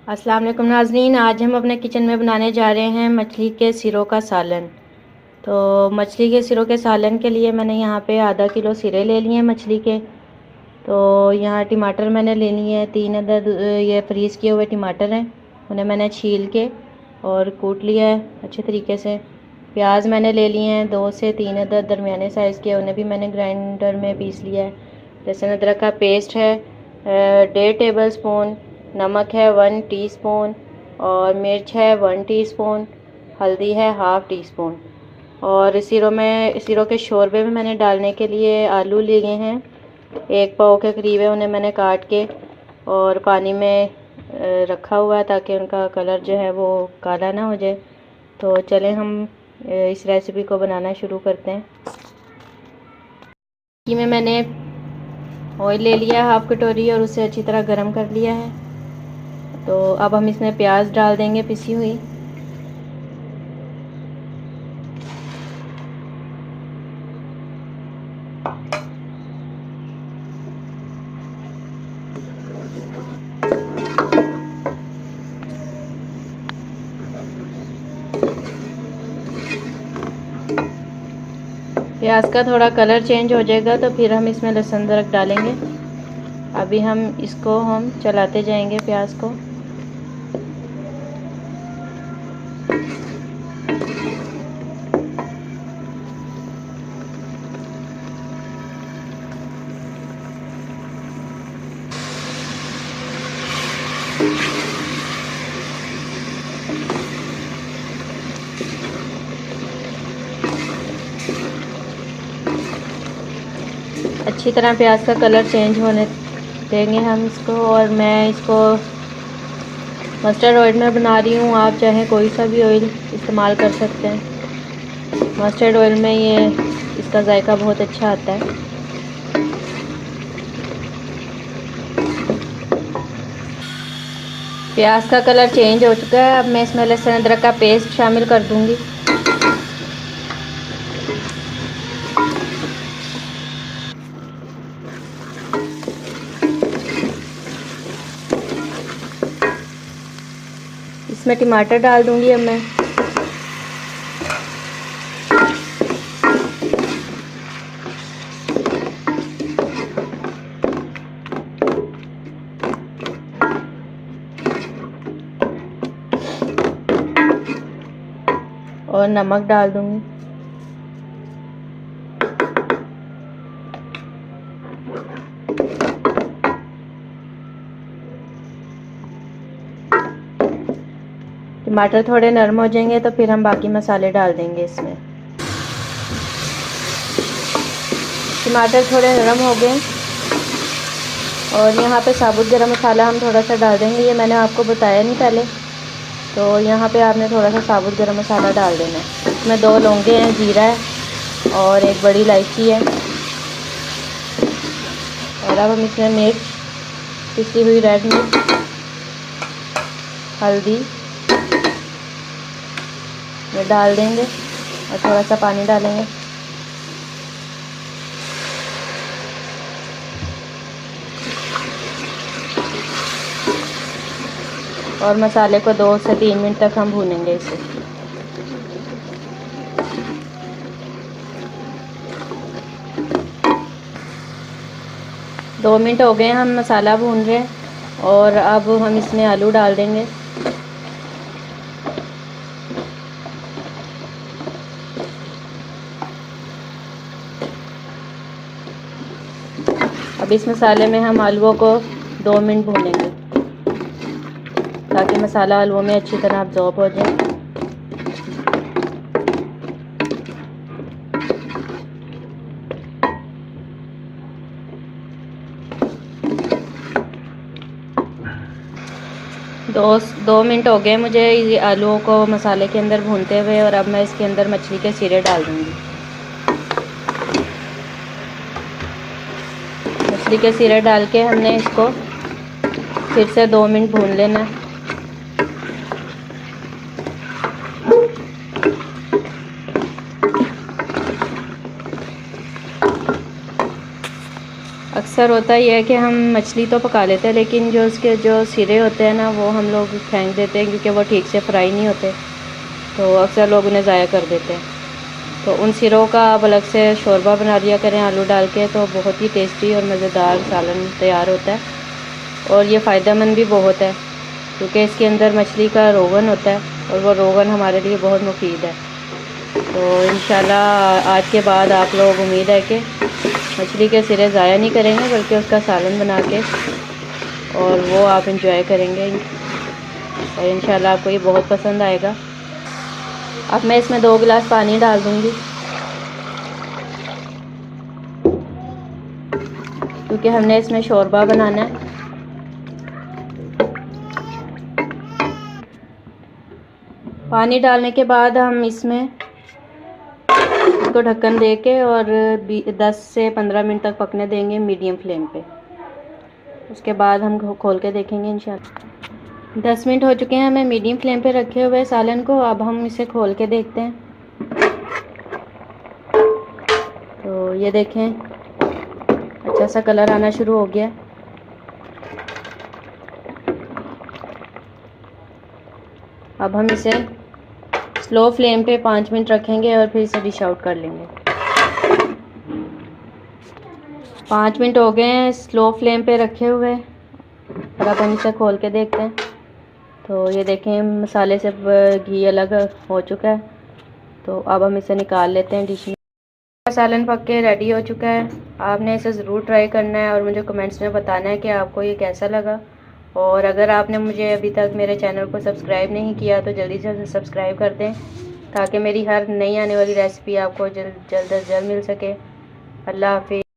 अस्सलाम वालेकुम नाज़रीन, आज हम अपने किचन में बनाने जा रहे हैं मछली के सिरों का सालन। तो मछली के सिरों के सालन के लिए मैंने यहाँ पे आधा किलो सिरे ले लिए हैं मछली के। तो यहाँ टमाटर मैंने ले लिए हैं 3 अदद, ये फ्रीज़ किए हुए टमाटर हैं, उन्हें मैंने छील के और कूट लिया है अच्छे तरीके से। प्याज मैंने ले लिए हैं 2 से 3 अदद दरमियाने साइज़ के, उन्हें भी मैंने ग्राइंडर में पीस लिया है। लहसुन अदरक का पेस्ट है 1.5 टेबल स्पून, नमक है 1 टीस्पून और मिर्च है 1 टीस्पून, हल्दी है हाफ़ टी स्पून। और सिरों के शोरबे में मैंने डालने के लिए आलू लिए हैं 1 पाव के करीब है, उन्हें मैंने काट के और पानी में रखा हुआ है ताकि उनका कलर जो है वो काला ना हो जाए। तो चलें हम इस रेसिपी को बनाना शुरू करते हैं। में मैंने ऑयल ले लिया हाफ़ कटोरी और उसे अच्छी तरह गर्म कर लिया है। तो अब हम इसमें प्याज डाल देंगे पिसी हुई। प्याज का थोड़ा कलर चेंज हो जाएगा तो फिर हम इसमें लहसुन अदरक डालेंगे। अभी हम चलाते जाएंगे प्याज को। अच्छी तरह प्याज का कलर चेंज होने देंगे हम इसको। और मैं इसको मस्टर्ड ऑयल में बना रही हूँ, आप चाहे कोई सा भी ऑयल इस्तेमाल कर सकते हैं। मस्टर्ड ऑयल में इसका जायका बहुत अच्छा आता है। प्याज का कलर चेंज हो चुका है, अब मैं इसमें लहसुन अदरक का पेस्ट शामिल कर दूंगी। इसमें टमाटर डाल दूंगी अब मैं। और नमक डाल दूंगी। टमाटर थोड़े नरम हो जाएंगे तो फिर हम बाकी मसाले डाल देंगे इसमें। टमाटर थोड़े नरम हो गए और यहाँ पे साबुत गरम मसाला हम थोड़ा सा डाल देंगे, ये मैंने आपको बताया नहीं पहले। तो यहाँ पे आपने थोड़ा सा साबुत गरम मसाला डाल देना है। इसमें 2 लौंगे हैं, जीरा है और 1 बड़ी इलायची है। और अब हम इसमें मिर्च, पिसी हुई रेड मिर्च, हल्दी ये डाल देंगे और थोड़ा सा पानी डालेंगे। और मसाले को 2 से 3 मिनट तक हम भूनेंगे इसे। दो मिनट हो गए हम मसाला भून रहे हैं और अब हम इसमें आलू डाल देंगे। अब इस मसाले में हम आलूओं को 2 मिनट भूनेंगे ताकि मसाला आलूओं में अच्छी तरह अब्जॉर्ब हो जाए। दो मिनट हो गए मुझे ये आलूओं को मसाले के अंदर भूनते हुए। और अब मैं इसके अंदर मछली के सिरे डाल दूँगी। मछली के सिरे डाल के हमने इसको फिर से 2 मिनट भून लेना। अक्सर होता ही है कि हम मछली तो पका लेते हैं, लेकिन जो उसके जो सिरे होते हैं ना वो हम लोग फेंक देते हैं क्योंकि वो ठीक से फ्राई नहीं होते, तो अक्सर लोग उन्हें ज़ाया कर देते हैं। तो उन सिरों का आप अलग से शोरबा बना लिया करें आलू डाल के, तो बहुत ही टेस्टी और मज़ेदार सालन तैयार होता है। और ये फ़ायदेमंद भी बहुत है क्योंकि इसके अंदर मछली का रोगन होता है और वो रोगन हमारे लिए बहुत मुफीद है। तो इंशाल्लाह आज के बाद आप लोग उम्मीद है कि मछली के सिरे ज़ाया नहीं करेंगे, बल्कि उसका सालन बना के और वो आप इंजॉय करेंगे और इंशाल्लाह आपको ये बहुत पसंद आएगा। अब मैं इसमें 2 गिलास पानी डाल दूँगी क्योंकि हमने इसमें शोरबा बनाना है। पानी डालने के बाद हम इसमें इसको ढक्कन दे के और 10 से 15 मिनट तक पकने देंगे मीडियम फ्लेम पे। उसके बाद हम खोल के देखेंगे इंशाल्लाह। 10 मिनट हो चुके हैं हमें मीडियम फ्लेम पे रखे हुए सालन को। अब हम इसे खोल के देखते हैं। तो ये देखें अच्छा सा कलर आना शुरू हो गया। अब हम इसे स्लो फ्लेम पे 5 मिनट रखेंगे और फिर इसे डिश आउट कर लेंगे। 5 मिनट हो गए हैं स्लो फ्लेम पे रखे हुए और अब हम इसे खोल के देखते हैं। तो ये देखें मसाले से घी अलग हो चुका है। तो अब हम इसे निकाल लेते हैं डिश में। सालन पक के रेडी हो चुका है। आपने इसे ज़रूर ट्राई करना है और मुझे कमेंट्स में बताना है कि आपको ये कैसा लगा। और अगर आपने मुझे अभी तक मेरे चैनल को सब्सक्राइब नहीं किया तो जल्दी से सब्सक्राइब कर दें ताकि मेरी हर नई आने वाली रेसिपी आपको जल्द अज जल्द मिल सके। अल्लाह हाफिज़।